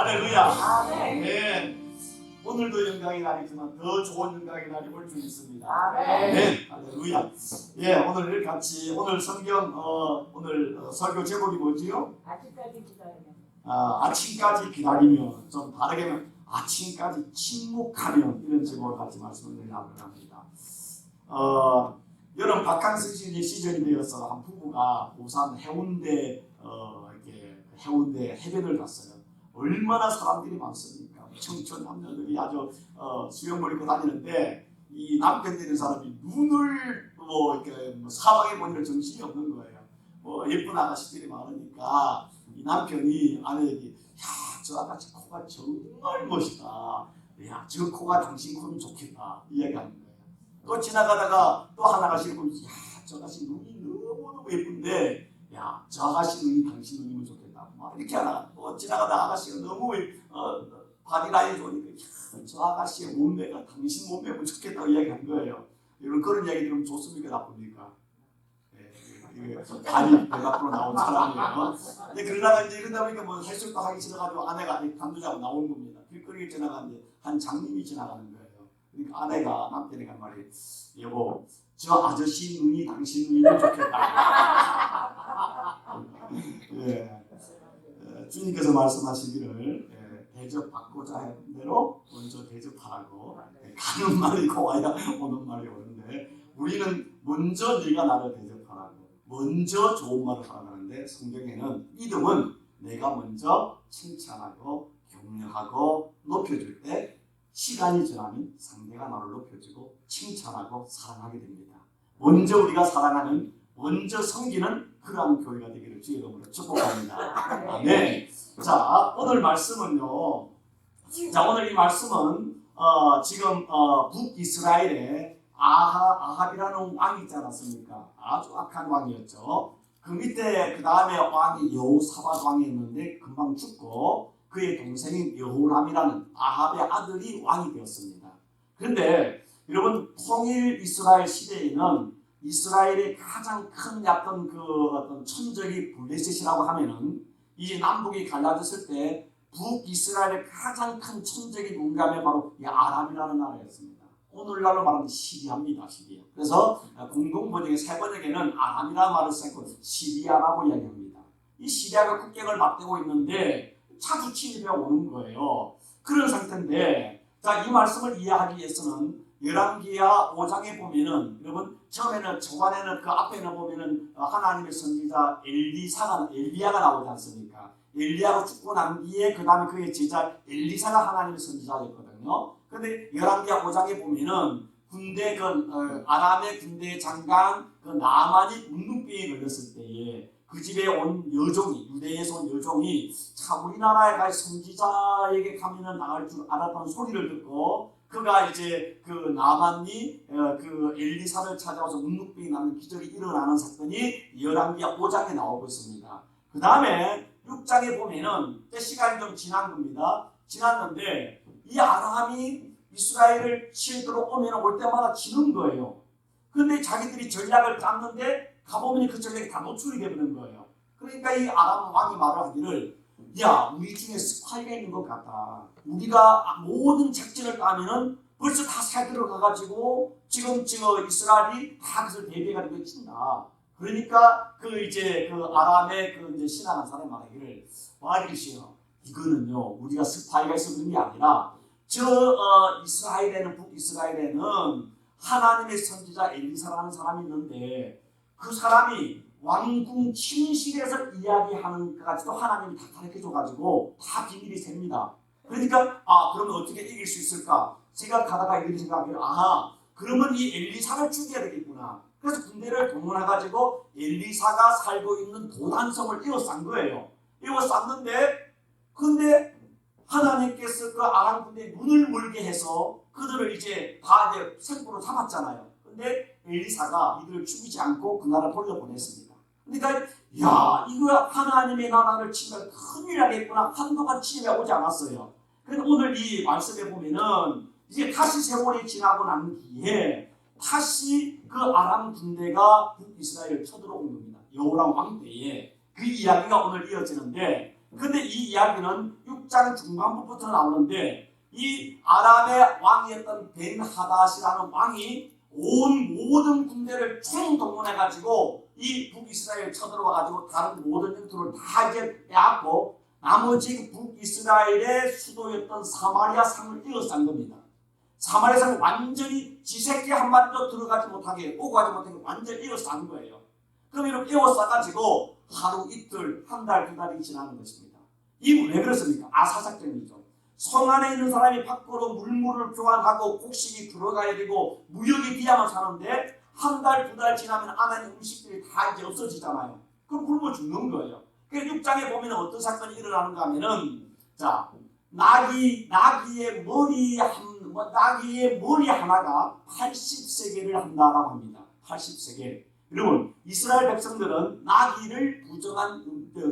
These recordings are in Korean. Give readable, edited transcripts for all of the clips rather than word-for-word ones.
할렐루야. 네. 오늘도 영광의 날이지만 더 좋은 영광의 날이 올 줄 믿습니다. 네. 할렐루야. 예, 오늘 같이 오늘 성경 오늘 설교 제목이 뭐지요? 아직까지 기다리면. 아침까지 기다리면, 좀 다르게 하면 아침까지 침묵하면, 이런 제목을 같이 말씀을 드리려고 합니다. 여름 바캉스 시즌이 되어서 한 부부가 부산 해운대 이렇게 해운대 해변을 갔어요. 얼마나 사람들이 많습니까? 청춘 남녀들이 아주 수영복 입고 다니는데 이 남편 되는 사람이 눈을 이렇게 사방에 보니까 정신이 없는 거예요. 예쁜 아가씨들이 많으니까 이 남편이 아내에게 야, 저 아가씨 코가 정말 멋있다. 야, 저 코가 당신 코는 좋겠다. 이야기하는 거예요. 또 지나가다가 또 한 아가씨를 보면 야, 저 아가씨 눈이 너무너무 예쁜데 야, 저 아가씨 눈이 당신 눈이면 좋겠다. 막 이렇게 하다가 또 지나가다 아가씨가 너무 바디라인이 좋으니까 야, 저 아가씨의 몸매가 당신 몸매면 좋겠다고 이야기한 거예요. 여러분 그런 이야기 들으면 좋습니까? 나쁩니까? 발이 배 밖으로 나온 사람이에요. 근데 그러다가 이제 이러다 보니까 뭐 해수욕도 하기 싫어가지고 아내가 간두자고 나온 겁니다. 길거리에 지나가는데 한 장님이 지나가는 거예요. 그러니까 아내가 남편에게 한 말이 여보 저 아저씨 눈이 당신 눈이면 좋겠다. 예. 주님께서 말씀하시기를 대접받고자 하는 대로 먼저 대접하라고. 가는 말이 고와야 오는 말이 오는데 우리는 먼저 네가 나를 대접하라고 먼저 좋은 말을 하라는데 성경에는 믿음은 내가 먼저 칭찬하고 격려하고 높여줄 때 시간이 지나면 상대가 나를 높여주고 칭찬하고 사랑하게 됩니다. 먼저 우리가 사랑하는 먼저 섬기는 그러한 교회가 되기를 주의 이름으로 축복합니다. 아멘. 자, 오늘 말씀은요. 자, 오늘 이 말씀은 지금 북이스라엘의 아합이라는 왕이 있지 않았습니까? 아주 악한 왕이었죠. 그 밑에 그 다음에 왕이 여호사밧 왕이었는데 금방 죽고 그의 동생인 여호람이라는 아합의 아들이 왕이 되었습니다. 그런데 여러분 통일 이스라엘 시대에는 이스라엘의 가장 큰 약간 어떤 천적이 블레셋이라고 하면은 이 남북이 갈라졌을 때 북이스라엘의 가장 큰 천적이 누군가 하면 바로 이 아람이라는 나라였습니다. 오늘날로 말하면 시리아입니다. 시리아. 그래서 공동번역의 세 번역에는 아람이라는 말을 쓰고 시리아라고 이야기합니다. 이 시리아가 국경을 맞대고 있는데 자주 침입해 오는 거예요. 그런 상태인데 자, 이 말씀을 이해하기 위해서는 열왕기하 5장에 보면은 여러분 처음에는 초반에는 그 앞에는 보면은 하나님의 선지자 엘리야가 나오지 않습니까? 엘리야가 죽고 난 뒤에 그 다음에 그의 제자 엘리사가 하나님의 선지자였거든요. 그런데 열왕기하 5장에 보면은 군대 아람의 군대 장관 나만이 문둥병에 걸렸을 때에 그 집에 온 여종이 유대에서 온 여종이 참 우리나라에 갈 선지자에게 가면은 나갈 줄 알았다는 소리를 듣고 그가 이제 그 나만이 그 엘리사를 찾아와서 문둥병이 나는 기적이 일어나는 사건이 열왕기하 5장에 나오고 있습니다. 그 다음에 6장에 보면은 시간이 좀 지난 겁니다. 지났는데 이 아람이 이스라엘을 치도록 오면 올 때마다 지는 거예요. 그런데 자기들이 전략을 짰는데 가보면 그 전략이 다 노출이 되는 거예요. 그러니까 이 아람 왕이 말을 하기를 야, 우리 중에 스파이가 있는 것 같다. 우리가 모든 작전을 짜면은 벌써 다 살들어가가지고 지금 이스라엘이 다 그것을 대비해가지고 친다. 그러니까 이제 아람의 이제 신앙한 사람 말하기를 와이시요. 이거는요 우리가 스파이가 있어 그런 게 아니라 북이스라엘에는 하나님의 선지자 엘리사라는 사람이 있는데 그 사람이 왕궁 침실에서 이야기하는 것까지도 하나님이 다 가르쳐줘가지고 다 비밀이 셉니다. 그러니까 그러면 어떻게 이길 수 있을까 생각하다가 이렇게 생각해요. 그러면 이 엘리사를 죽여야 되겠구나. 그래서 군대를 동원해가지고 엘리사가 살고 있는 도단성을 에워싼 거예요. 에워쌌는데 근데 하나님께서 그 아람 군대에 눈을 멀게 해서 그들을 이제 생포로 잡았잖아요. 근데 엘리사가 이들을 죽이지 않고 그 나라를 돌려보냈습니다. 그러니까 야 이거 하나님의 나라를 치면 큰일 나겠구나. 한동안 침입해 오지 않았어요. 그런데 오늘 이 말씀에 보면은 이제 다시 세월이 지나고 난 뒤에 다시 그 아람 군대가 북이스라엘을 쳐들어온 겁니다. 여호람 왕 때에 그 이야기가 오늘 이어지는데 근데 이 이야기는 6장 중반부부터 나오는데 이 아람의 왕이었던 벤하닷이라는 왕이 온 모든 군대를 총동원해가지고 이 북이스라엘 쳐들어와가지고 다른 모든 영토를 다 이제 빼앗고 나머지 북이스라엘의 수도였던 사마리아 상을 에워싼 겁니다. 사마리아 상을 완전히 지새끼 한 마리도 들어가지 못하게 오고 가지 못하게 완전히 에워싼 거예요. 그럼 이렇게 에워싸가지고 하루 이틀 한 달 두 달이 지나는 것입니다. 이게 왜 그렇습니까? 아사작전이죠. 성 안에 있는 사람이 밖으로 물물을 교환하고 곡식이 들어가야 되고 무역이 돼야만 사는데 한 달 두 달 지나면 안에 있는 음식들이 다 이제 없어지잖아요. 그럼 굶어 죽는 거예요. 그래서 6장에 보면 어떤 사건이 일어나는가 하면은 자 나귀의 머리 하나가 80세겔을 한다라고 합니다. 80세겔. 여러분 이스라엘 백성들은 나귀를 부정한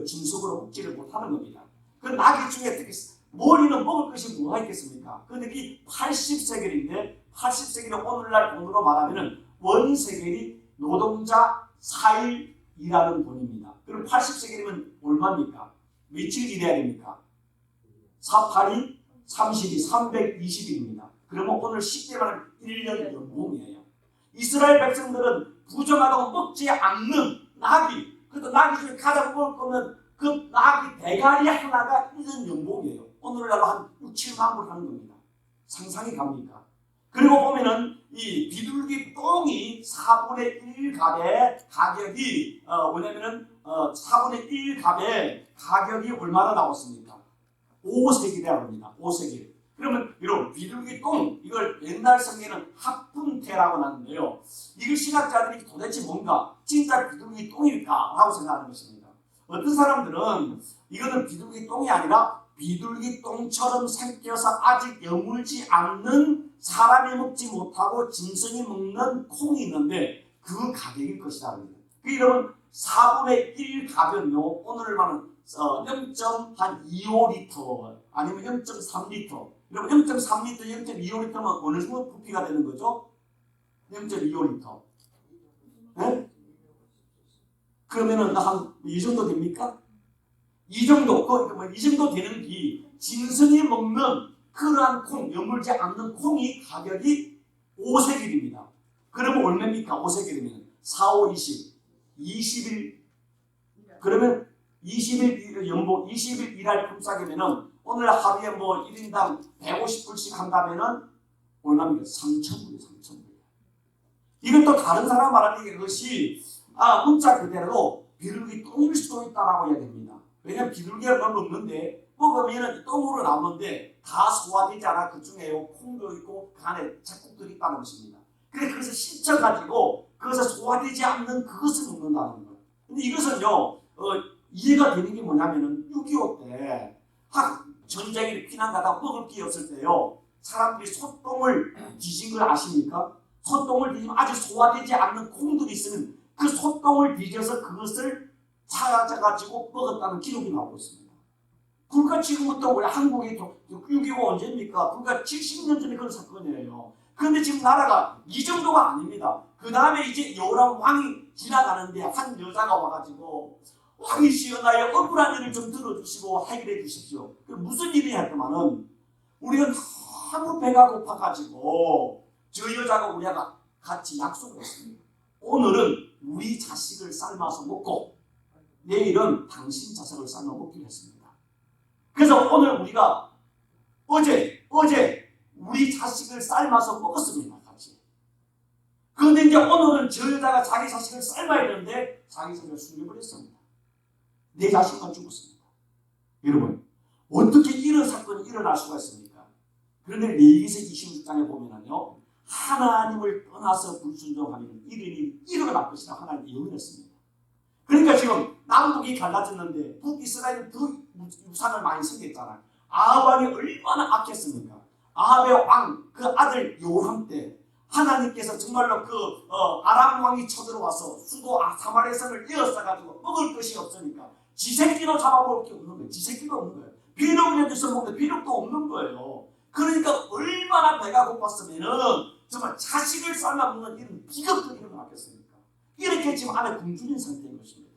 진속으로 먹지를 못하는 겁니다. 그 나귀 중에 특히 머리는 먹을 것이 뭐가 있겠습니까? 그런데 이 80세겔인데 80세겔은 오늘날 돈으로 말하면 원세겔이 노동자 4일 일하는 돈입니다. 그럼 80세겔이면 얼마입니까? 며칠 일해야 됩니까? 4, 8이 32, 320일입니다. 그러면 오늘 10대 말하면 1년 연봉이에요. 이스라엘 백성들은 부정하다고 먹지 않는 나귀, 그래도 나귀 중에 가장 먹을 거면 그 나귀 대가리 하나가 1년 연봉이에요. 오늘날로 한 6, 7만 불 하는 겁니다. 상상이 갑니까? 그리고 보면은 이 비둘기 똥이 4분의 1값의 가격이 뭐냐면은 4분의 1값의 가격이 얼마나 나왔습니까? 5세겔이라고 합니다. 5세겔. 그러면 이런 비둘기 똥, 이걸 옛날 성경에는 합분태라고 하는데요. 이걸 신학자들이 도대체 뭔가 진짜 비둘기 똥일까? 라고 생각하는 것입니다. 어떤 사람들은 이거는 비둘기 똥이 아니라 비둘기 똥처럼 생겨서 아직 여물지 않는 사람이 먹지 못하고 짐승이 먹는 콩이 있는데 그 가격일 것이다. 그러면 4분의 1 값은요, 오늘 말은 0.25리터 아니면 0.3리터. 여러분 0.3리터, 0.25리터면 어느 정도 부피가 되는 거죠? 0.25리터. 네? 그러면은 한 이 정도 됩니까? 이 정도, 이 정도 되는 게 짐승이 먹는 그러한 콩, 여물지 않는 콩이 가격이 5세겔입니다. 그러면 얼마입니까? 5세겔이면 4, 5, 20, 20일. 그러면 20일 연봉, 20일 일할 품삯이면은 오늘 하루에 뭐 1인당 150불씩 한다면은 얼마입니까? 3,000불이에요. 3,000불. 이것도 다른 사람 말하는 것이 문자 그대로 비둘기 똥일 수도 있다라고 해야 됩니다. 왜냐하면 비둘기가 별로 없는데 먹으면 똥으로 나오는데 다 소화되지 않아. 그 중에 콩도 있고 그 안에 잡곡들이 있다는 것입니다. 그래서 씻혀가지고 그것을 소화되지 않는 그것을 먹는다는 거예요. 근데 이것은요 이해가 되는 게 뭐냐면은 6.25 때 전쟁에 피난 가다 먹을 게 없을 때요 사람들이 소똥을 뒤진 걸 아십니까? 소똥을 뒤지면 아직 소화되지 않는 콩들이 있으면 그 소똥을 뒤져서 그것을 찾아가지고 먹었다는 기록이 나오고 있습니다. 불과 지금부터 우리 한국이 6.25 언제입니까? 불과 70년 전에 그런 사건이에요. 그런데 지금 나라가 이 정도가 아닙니다. 그 다음에 이제 요람 왕이 지나가는데 한 여자가 와가지고 왕이시여 나의 억울한 일을 좀 들어주시고 해결해 주십시오. 무슨 일이 했더만은 우리가 너무 배가 고파가지고 저 여자가 우리가 같이 약속을 했습니다. 오늘은 우리 자식을 삶아서 먹고 내일은 당신 자식을 삶아 먹기로 했습니다. 그래서 오늘 우리가 어제 우리 자식을 삶아서 먹었습니다. 같이. 그런데 이제 오늘은 저 여자가 자기 자식을 삶아야 되는데 자기 자식을 숨겨버렸습니다. 내 자식만 죽었습니다. 여러분 어떻게 이런 사건이 일어날 수가 있습니까? 그런데 레위기서 26장에 보면은요 하나님을 떠나서 불순종하면 이런 일이 일어날 것이라 하나님이 예언했습니다. 그러니까 지금 남북이 갈라졌는데 북이스라엘은 더 유산을 많이 생겼잖아요. 아합 왕이 얼마나 악했습니까? 아합의 왕 그 아들 요람 때 하나님께서 정말로 아람 왕이 쳐들어와서 수도 사마리아 성을 에워싸가지고 먹을 것이 없으니까 지새끼로 잡아먹을 게 없는 거예요. 지새끼도 없는 거예요. 비록을 해서 먹는데 비록도 없는 거예요. 그러니까 얼마나 배가 고팠으면은 정말 자식을 삶아 먹는 이런 비극도 일어나겠습니까? 이렇게 지금 안에 굶주린 상태인 것입니다.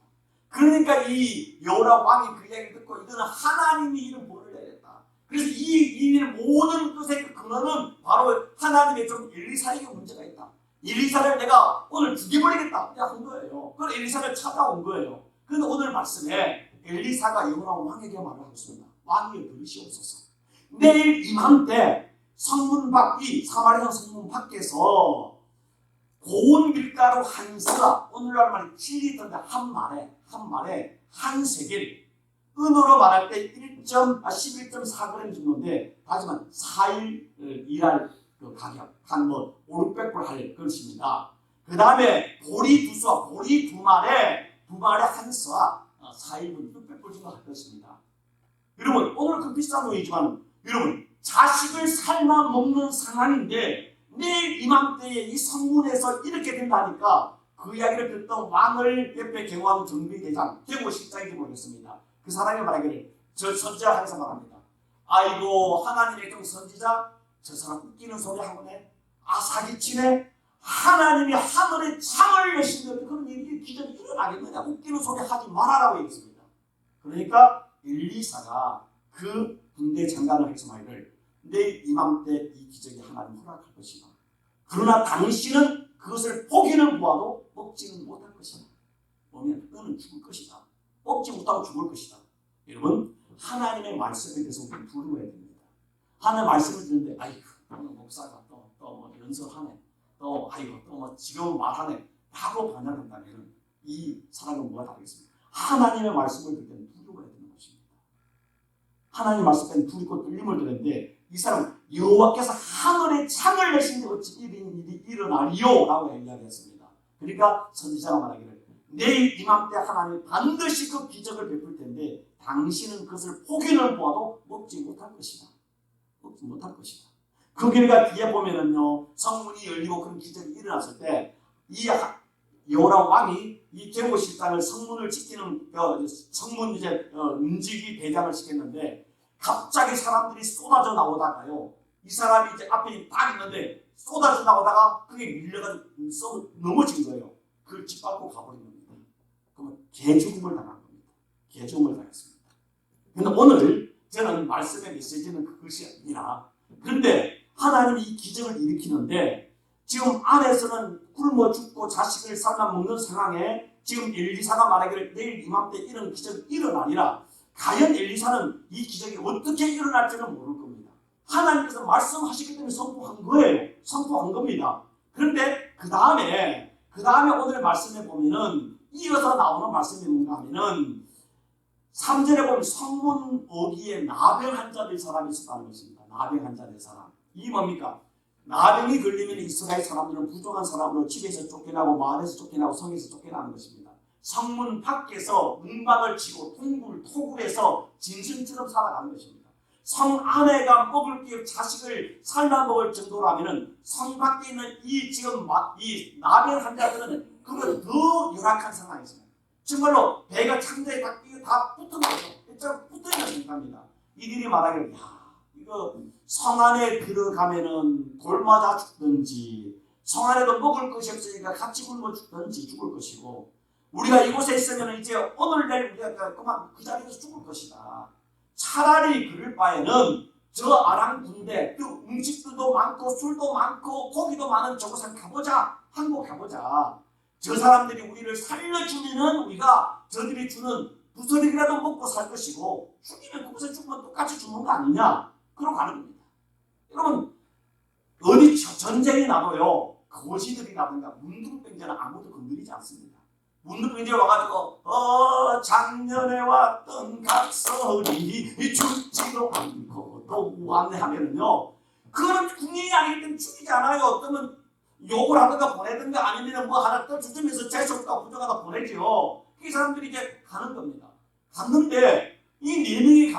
그러니까 이 여호람 왕이 그 이야기를 듣고 이거는 하나님이 이런 벌을 내렸다. 그래서 이 모든 것의 근원은 바로 하나님의 좀 엘리사에게 문제가 있다. 엘리사를 내가 오늘 죽여버리겠다 한 거예요. 그래서 엘리사를 찾아온 거예요. 그런데 오늘 말씀에 엘리사가 여호람 왕에게 말을 하고 있습니다. 왕이 들으시옵소서. 내일 이맘때 성문 밖, 이 사마리아 성문 밖에서 고운 밀가루 한 스라, 오늘날 말이 7리터인데 한 말에 한 세겔, 은으로 말할 때 11.4g 정도인데 하지만 4일 일할 그 가격 한 뭐 500불 할 것입니다. 그 다음에 보리 두 수와 보리 두 말에 한 수와 4일분 600불 정도 할 것입니다. 여러분 오늘 그 비싼 돈이지만 여러분 자식을 삶아 먹는 상황인데 내일 이맘때에 이 성문에서 이렇게 된다니까 그 이야기를 듣던 왕을 옆에 경호하는 정비대장 경호실장에게 보냈습니다. 그 사람이 말하기를 저 선지자 항상 말합니다. 아이고 하나님의 종 선지자 저 사람 웃기는 소리 하고네 사기치네 하나님이 하늘에 창을 여신데 그런 일이 기적이 일어나겠느냐 웃기는 소리 하지 말아라고 얘기했습니다. 그러니까 엘리사가 그 군대 장관을 해서 말이를 내일 이맘때 이 기적이 하나님 허락할 것이다. 그러나 당신은 그것을 보기는 보아도 먹지는 못할 것이다. 보면 너는 죽을 것이다. 먹지 못하고 죽을 것이다. 여러분 하나님의 말씀에 대해서 우리는 두려워야 됩니다. 하나님의 말씀을 듣는데 아이고 오늘 목사가 또 뭐 연설하네. 또 아이고 또 뭐 지금 말하네. 라고 반응한다면 이 사람은 뭐가 다르겠습니까? 하나님의 말씀을 듣을 때는 두려워야 되는 것입니다. 하나님의 말씀을 때는 두렵고 떨림을 드는데 이 사람은 여호와께서 하늘에 창을 내신데 어찌 이런 일이 일어나리요? 라고 이야기했습니다. 그러니까 선지자가 말하기를 내일 이맘때 하나님 반드시 그 기적을 베풀 텐데 당신은 그것을 포기를 보아도 먹지 못할 것이다. 먹지 못할 것이다. 그 결과 뒤에 보면은요 성문이 열리고 그런 기적이 일어났을 때 이 여호람 왕이 이 경호실장을 성문을 지키는 성문 움직이 대장을 시켰는데 갑자기 사람들이 쏟아져 나오다가요 이 사람이 이제 앞에 딱 있는데 쏟아져 나오다가 그게 밀려가지고 넘어진 거예요. 그걸 짓밟고 가버린 겁니다. 그러면 개죽음을 당한 겁니다. 개죽음을 당했습니다. 그런데 오늘 저는 말씀의 메시지는 그것이 아니라 그런데 하나님이 이 기적을 일으키는데 지금 안에서는 굶어 죽고 자식을 삶아 먹는 상황에 지금 엘리사가 말하기를 내일 이맘때 이런 기적이 일어나니라 과연 엘리사는 이 기적이 어떻게 일어날지는 모를 겁니다. 하나님께서 말씀하시기 때문에 선포한 거예요. 선포한 겁니다. 그런데 그 다음에 오늘 말씀에 보면은 이어서 나오는 말씀이 뭔가 하면은 3절에 보면 성문 어귀에 나병한 자 될 사람이 있었다는 것입니다. 나병한 자 될 사람. 이 뭡니까? 나병이 걸리면 이스라엘 사람들은 부정한 사람으로 집에서 쫓겨나고 마을에서 쫓겨나고 성에서 쫓겨나는 것입니다. 성문 밖에서 문박을 치고 토굴에서 짐승처럼 살아가는 것입니다. 성 안에가 먹을 게 자식을 삶아 먹을 정도라면은 성 밖에 있는 이 나병 환자들은 그보다 더 열악한 상황이 있습니다. 정말로 배가 창자에 다 붙은 거죠. 붙어 있는 상태입니다. 이들이 말하기를 이거 성 안에 들어가면은 돌 맞아 죽든지 성 안에도 먹을 것이 없으니까 같이 굶어 죽든지 죽을 것이고 우리가 이곳에 있으면 이제 오늘 내일 우리가 그만 그 자리에서 죽을 것이다. 차라리 그럴 바에는 저 아랑 군대 그 음식들도 많고 술도 많고 고기도 많은 저곳에 가보자. 한국 가보자. 저 사람들이 우리를 살려주면은 우리가 저들이 주는 부서리라도 먹고 살 것이고 죽이면 그곳에 죽으면 똑같이 죽는 거 아니냐. 그러고 가는 겁니다. 여러분 어디 전쟁이 나도요 거지들이라든가 문둥병자는 아무도 건드리지 않습니다. 문둥병자 와가지고 작년에 왔던 각설이 죽지도 않고 또 왔네 하면은요 그거는 국민이 아니기 때문에 죽이지 않아요. 어쩌면 욕을 하든가 보내든가 아니면 뭐 하나 떠주면서 재수없다 부정하다 보내죠. 그 사람들이 이제 가는 겁니다. 갔는데 이 4명이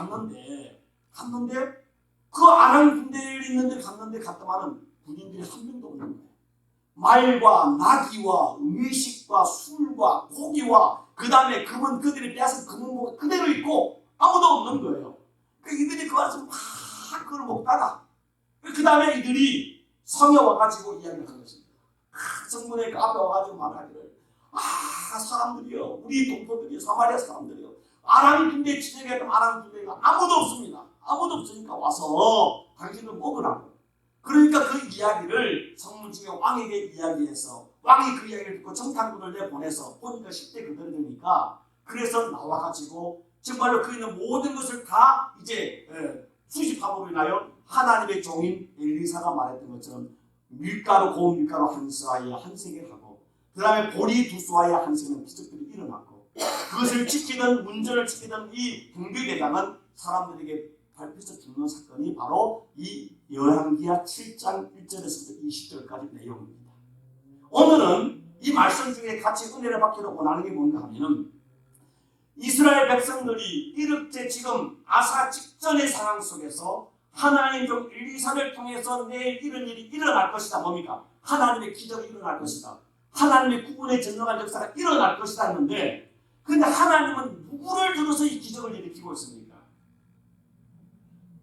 갔는데 그 아랑 군대에 있는데 갔더만은 군인들이 한 명도 없는 거예요. 말과 나귀와 음식과 술과 고기와 그 다음에 금은 그들이 빼앗은 금은 그대로 있고 아무도 없는 거예요. 이들이 그 안에서 막 그걸 먹다가 그 다음에 이들이 성에 와가지고 이야기를 한 것입니다. 성문에 그 앞에 와가지고 말하기를 사람들이요, 우리 동포들이요, 사마리아 사람들이요, 아람 군대 진영했던 아람 군대가 아무도 없습니다. 아무도 없으니까 와서 당신을 먹으라고. 그러니까 그 이야기를 성문중에 왕에게 이야기해서 왕이 그 이야기를 듣고 정탐꾼을 내보내서 보니까 10대 그들이니까 그래서 나와가지고 정말로 그 있는 모든 것을 다 이제 수집함으로 인하여 하나님의 종인 엘리사가 말했던 것처럼 밀가루, 고운 밀가루 한 쏘아에 한 세계를 하고 그 다음에 보리 두 쏘아에 한 세계는 기적들이 일어났고 그것을 지키던 문전을 지키던 이 경비대장은 사람들에게 밟혀서 죽는 사건이 바로 이 열왕기하 7장 1절에서부터 20절까지 내용입니다. 오늘은 이 말씀 중에 같이 은혜를 받기를 원하는 게 뭔가 하면 이스라엘 백성들이 이렇게 지금 아사 직전의 상황 속에서 하나님 종 엘리사를 통해서 내일 이런 일이 일어날 것이다. 뭡니까? 하나님의 기적이 일어날 것이다. 하나님의 구원의 전능한 역사가 일어날 것이다 했는데 근데 하나님은 누구를 들어서 이 기적을 일으키고 있습니까?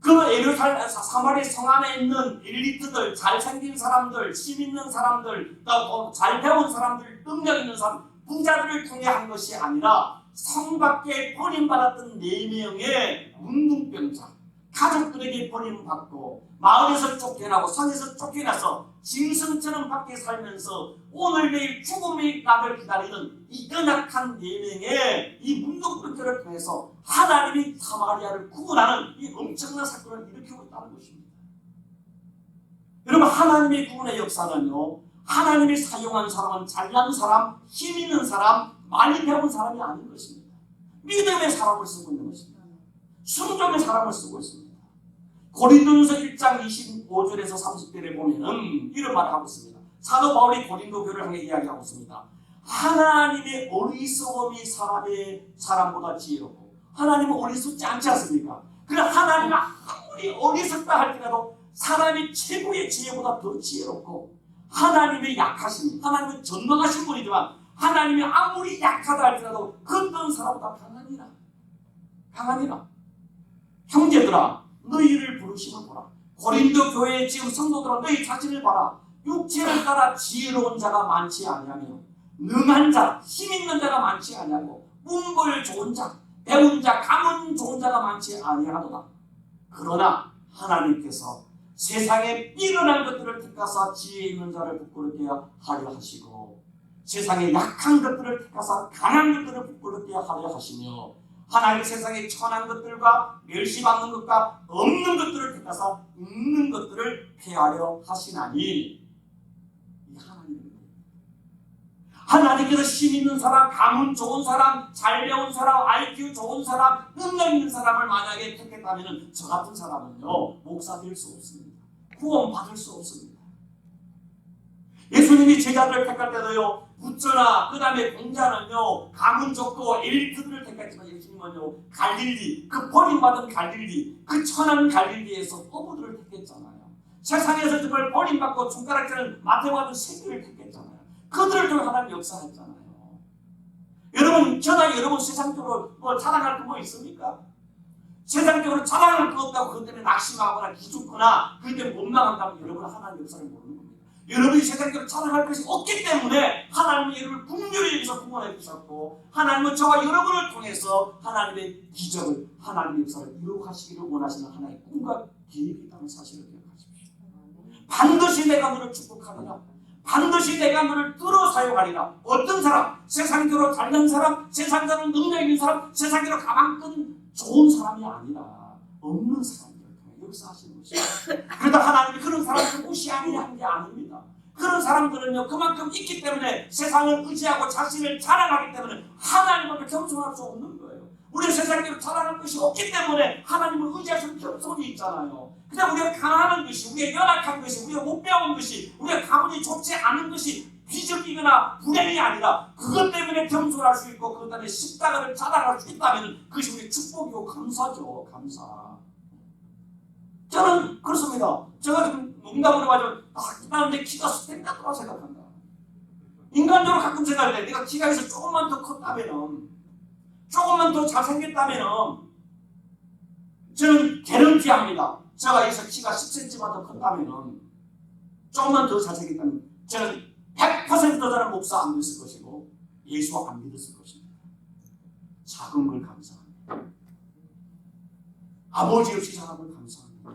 그 예루살렘 사마리아 성 안에 있는 엘리트들, 잘생긴 사람들, 힘 있는 사람들, 잘 배운 사람들, 능력 있는 사람, 부자들을 통해 한 것이 아니라 성 밖에 버림받았던 4명의 문둥병자, 가족들에게 버림받고 마을에서 쫓겨나고 성에서 쫓겨나서 짐승처럼 밖에 살면서 오늘 내일 죽음의 낙을 기다리는 이 연약한 4명의 이 문둥병자를 통해서 하나님이 사마리아를 구원하는 이 엄청난 사건을 일으키고 있다는 것입니다. 여러분, 하나님의 구원의 역사는요, 하나님이 사용한 사람은 잘난 사람, 힘 있는 사람, 많이 배운 사람이 아닌 것입니다. 믿음의 사람을 쓰고 있는 것입니다. 순종의 사람을 쓰고 있습니다. 고린도전서 1장 25절에서 30절에 보면은 이런 말을 하고 있습니다. 사도 바울이 고린도 교회를 향해 이야기하고 있습니다. 하나님의 어리석음이 사람보다 지혜롭고 하나님은 어리석지 않지 않습니까? 그러나 하나님은 아무리 어리석다 할지라도 사람이 최고의 지혜보다 더 지혜롭고 하나님의 약하심이 하나님은 전능하신 분이지만 하나님이 아무리 약하다 할지라도 그 어떤 사람보다 강하니라. 형제들아, 너희를 부르시는 보라. 고린도 교회에 지금 성도들아, 너희 자신을 봐라. 육체를 따라 지혜로운 자가 많지 아니하며 능한 자, 힘 있는 자가 많지 아니하고 문벌 좋은 자, 배운 자, 가문 좋은 자가 많지 아니하도다. 그러나 하나님께서 세상에 미련한 것들을 택하사 지혜 있는 자를 부끄럽게 하려 하시고 세상에 약한 것들을 택하사 강한 것들을 부끄럽게 하려 하시며 하나님 세상에 천한 것들과 멸시받는 것과 없는 것들을 택하사 있는 것들을 폐하려 하시나니 이 하나님입니다. 하나님께서 힘 있는 사람, 가문 좋은 사람, 잘 배운 사람, IQ 좋은 사람, 능력 있는 사람을 만약에 택했다면 저 같은 사람은요 목사 될 수 없습니다. 구원 받을 수 없습니다. 예수님이 제자들을 택할 때도요 부처나 그 다음에 공자는요 가문 좋고 엘리트들을 택했지만 예수님은요 갈릴리, 그 버림받은 갈릴리, 그 천한 갈릴리에서 어부들을 택했잖아요. 세상에서 정말 버림받고 손가락질을 마태와 새끼를 택했잖아요. 그들을 통해 하나님 역사했잖아요. 여러분, 저나 여러분 세상적으로 뭐 자랑할 거 뭐 있습니까? 세상적으로 자랑할 거 없다고 그것 때문에 낙심하거나 기죽거나 그것 때문에 원망한다면 여러분은 하나님 역사를 모르는 겁니다. 여러분이 세상적으로 자랑할 것이 없기 때문에 하나님은 여러분을 긍휼히 여기서 구원해 주셨고 하나님은 저와 여러분을 통해서 하나님의 기적을, 하나님의 역사를 이루어가시기를 원하시는 하나님의 꿈과 계획이 있다는 사실을 기억하십시오. 반드시 내가 너를 축복하리라. 반드시 내가 너를 들어 사용하리라. 어떤 사람, 세상적으로 잘난 사람, 세상적으로 능력 있는 사람, 세상적으로 가방 끈 좋은 사람이 아니라 없는 사람들을 통해 역사하시는 것입니다. 그러다 하나님이 그런 사람들을 무시하느냐 하는 게 아닙니다. 그런 사람들은요 그만큼 있기 때문에 세상을 의지하고 자신을 자랑하기 때문에 하나님 앞에 겸손할 수 없는 거예요. 우리 세상에 자랑할 것이 없기 때문에 하나님을 의지하시는 겸손이 있잖아요. 그냥 우리가 강하는 것이, 우리가 연약한 것이, 우리가 못 배운 것이, 우리가 가문이 좋지 않은 것이 비적이거나 불행이 아니라 그것 때문에 겸손할 수 있고 그것 때문에 십자가를 자랑할 수 있다면 그것이 우리 축복이고 감사죠. 감사. 저는 그렇습니다. 제가 지금 농담으로 말하면 나는 내 키가 스펙 같다고 생각한다. 인간적으로 가끔 생각할 때 내가 키가 있어 조금만 더 컸다면 조금만 더 잘생겼다면 저는 개런티합니다. 제가 여기서 키가 10cm만 더 컸다면 조금만 더 잘생겼다면 저는 100% 저는 목사 안 됐을 것이고 예수 안 믿었을 것입니다. 작은 걸 감사합니다. 아버지 없이 자란 걸 감사합니다.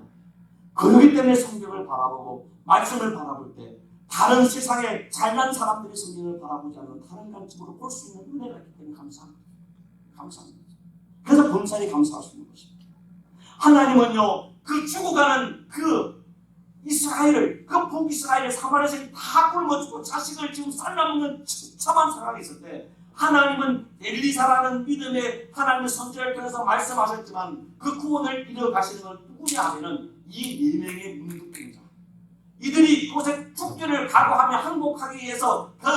그렇기 때문에 성경을 바라보고 말씀을 바라볼 때 다른 세상에 잘난 사람들이 성경을 바라보지 않는 다른 관점으로 볼 수 있는 은혜가 있기 때문에 감사합니다. 감사합니다. 그래서 범사에 감사할 수 있는 것입니다. 하나님은요, 그 죽어가는 그 이스라엘을, 그 북이스라엘 사마리아에서 다 굶어 죽고 자식을 지금 살라먹는 처참한 상황이 있을 때 하나님은 엘리사라는 믿음의 하나님의 선지자를 통해서 말씀하셨지만 그 구원을 이뤄가시는 건 누구냐 하면은 이 4명의 문둥병자, 이들이 그곳에 죽기를 각오하며 항복하기 위해서 그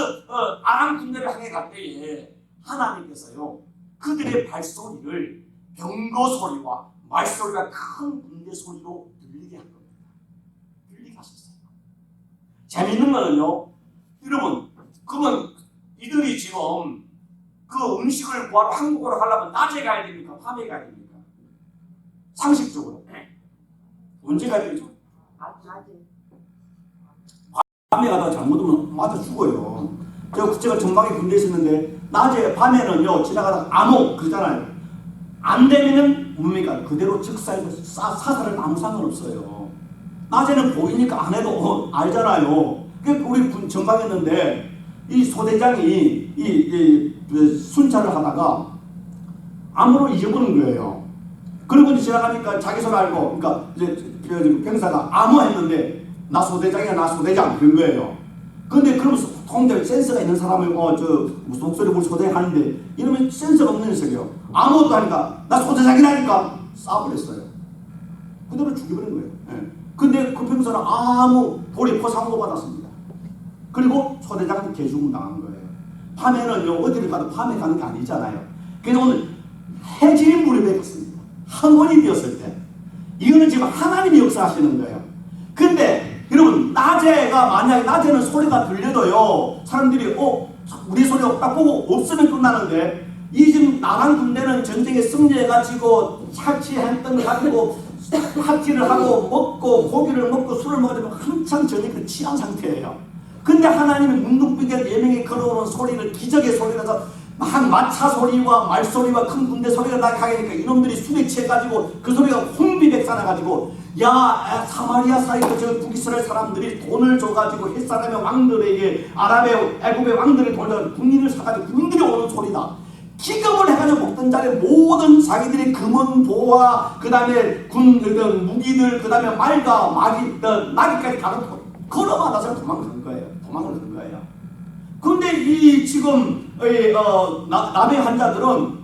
아람 군대를 향해 갈 때에 하나님께서요 그들의 발소리를 병거 소리와 말소리가 큰 군대 소리로 들리게 한 겁니다. 들리게 하셨어요. 재미있는 거는요, 여러분, 그러면 이들이 지금 그 음식을 구하러 항복으로 가려면 낮에 가야 됩니까? 밤에 가야 됩니까? 상식적으로 언제 가야 되죠? 낮에. 밤에 가다가 잘못하면 맞아 죽어요. 제가 전방에 군대에 있었는데 낮에 밤에는요 지나가다가 암호 그러잖아요. 안 되면은 뭡니까? 그대로 즉사해서 사살은 아무 상관없어요. 낮에는 보이니까 안 해도 알잖아요. 우리 전방에 있는데 이 소대장이 순찰을 하다가 암호를 잊어버린 거예요. 그리고 이제 지나가니까 자기 손 알고, 그러니까 이제 병사가 암호했는데 나 소대장이야, 나 소대장 그런 거예요. 근데 그러면서 통들 센스가 있는 사람을 무슨 목소리 뭘 소대장 하는데 이러면 센스가 없는 녀석이요. 아무것도 하니까 나 소대장이라니까 쏴버렸어요. 그대로 죽여버린 거예요. 예. 근데 그 병사는 아무 돌이 포상도 받았습니다. 그리고 소대장은 개죽음 당한 거예요. 밤에는요 어디를 가도 밤에 가는 게 아니잖아요. 그래서 오늘 해질 무렵에 갔습니다. 항원이 되었을 때 이거는 지금 하나님이 역사하시는 거예요. 근데 여러분 낮에가 만약에 낮에는 소리가 들려도요 사람들이 우리 소리가 딱 보고 없으면 끝나는데 이 지금 나간 군대는 전쟁에 승리해가지고 착취했던 거 가지고 파티를 하고 먹고 고기를 먹고 술을 먹으면 한참 저녁에 취한 상태예요. 근데 하나님이 문둥병에 4명이 걸어오는 소리를 기적의 소리라서 막 마차 소리와 말소리와 큰 군대 소리가 나게 하니까 이놈들이 술에 취해가지고 그 소리가 혼비백산해가지고 야 사마리아 사이에 저 북이스라엘 사람들이 돈을 줘가지고 햇사람의 왕들에게 아랍의 애굽의 왕들의 돈을 줘가지고 군인을 사가지고 군인들이 오는 소리다. 기금을 해가지고 먹던 자리에 모든 자기들의 금은 보와 그 다음에 무기들 그 다음에 말과 나귀까지 가서 걸어가다가 도망간 거예요. 도망을 간 거예요. 근데 이 지금 남의 환자들은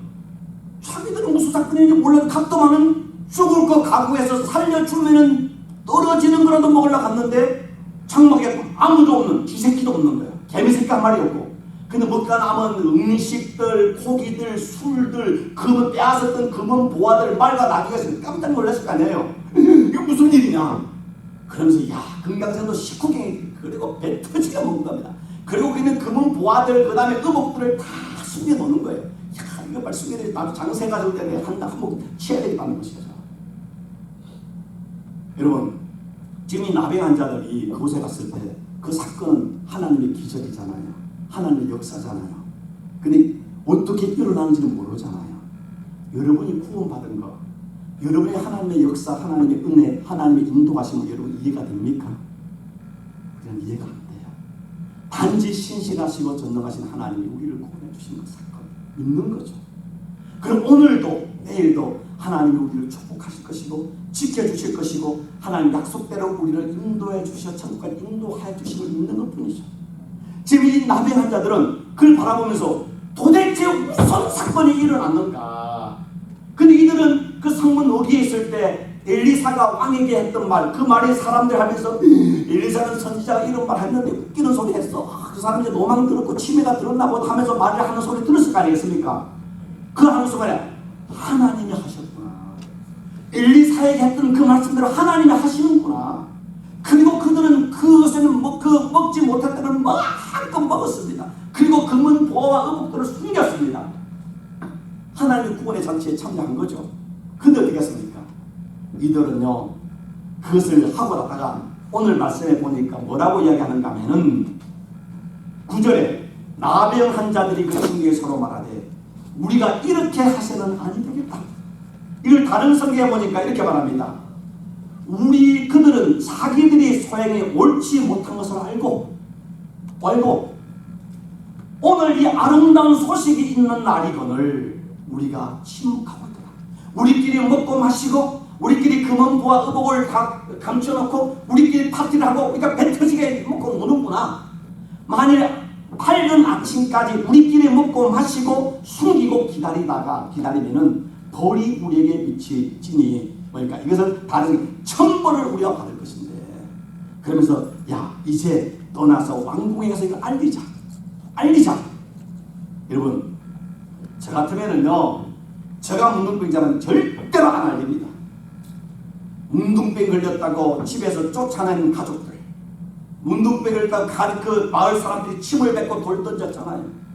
자기들은 무슨 사건인지 몰라도 각도만은 죽을 거 각오해서 살려주면은 떨어지는 거라도 먹으려고 갔는데 장막에 아무도 없는 쥐새끼도 없는 거예요. 개미새끼 한 마리 없고. 근데 먹다 남은 음식들, 고기들, 술들, 금은 빼앗았던 금은 보화들, 말과 나귀가 있으면 깜짝 놀랐을 거 아니에요. 이게 무슨 일이냐. 그러면서 야 금강산도 식후경이 그리고 배 터지게 먹는 겁니다. 그리고 그는 금은 보화들 그 다음에 의복들을 다 숨겨놓는 거예요. 야 이거 빨리 숨겨야지. 나도 장세 가져올 때문에 한몫 취해야 되겠다는 것이죠. 여러분 지금 이 나병 환자들이 그곳에 갔을 때 그 사건은 하나님의 기적이잖아요. 하나님의 역사잖아요. 근데 어떻게 일어나는지는 모르잖아요. 여러분이 구원받은 거, 여러분의 하나님의 역사, 하나님의 은혜, 하나님의 인도하심을 여러분 이해가 됩니까? 그냥 이해가 안 돼요. 단지 신실하시고 전능하신 하나님이 우리를 구원해 주신 그 사건 믿는 거죠. 그럼 오늘도 내일도 하나님이 우리를 축복하실 것이고 지켜주실 것이고 하나님 약속대로 우리를 인도해 주셔 천국까지 인도해 주심을 믿는 것뿐이죠. 지금 이 나병 환자들은 그걸 바라보면서 도대체 무슨 사건이 일어났는가. 근데 이들은 그 성문 어귀에 있을 때 엘리사가 왕에게 했던 말, 그 말에 사람들 하면서 엘리사는 선지자가 이런 말 했는데 웃기는 소리 했어. 그 사람이 노망 들었고 치매가 들었나 보다 하면서 말을 하는 소리 들었을 거 아니겠습니까? 그 하는 순간에 하나님이 하셨구나. 엘리사에게 했던 그 말씀대로 하나님이 하시는구나. 그리고 그들은 그것에는 먹지 못했다는 마음껏 먹었습니다. 그리고 금은 보화와 의복들을 숨겼습니다. 하나님의 구원의 잔치에 참여한 거죠. 근데 어떻게 했습니까? 이들은요 그것을 하고 나다가 오늘 말씀해 보니까 뭐라고 이야기하는가 하면은 9절에 나병한 자들이 그 성경에 서로 말하되 우리가 이렇게 하세는 아니 되겠다. 이걸 다른 성경에 보니까 이렇게 말합니다. 그들은 자기들이 소행에 옳지 못한 것을 알고 오늘 이 아름다운 소식이 있는 날이거늘 우리가 침묵하고 있다. 우리끼리 먹고 마시고 우리끼리 금은부와 의복을 다 감춰놓고 우리끼리 파티를 하고 우리가 배 터지게 먹고 노는구나. 만일 밝은 아침까지 우리끼리 먹고 마시고 숨기고 기다리면은 벌이 우리에게 미치지니 그러니까 이것은 다른 천벌을 우리가 받을 것인데 그러면서 야 이제 떠나서 왕궁에 가서 이거 알리자. 여러분 저 같으면은요 제가 문둥병자는 절대로 안 알립니다. 문둥병 걸렸다고 집에서 쫓아낸 가족들 문둥병 걸렸다고 그 마을 사람들이 침을 뱉고 돌 던졌잖아요.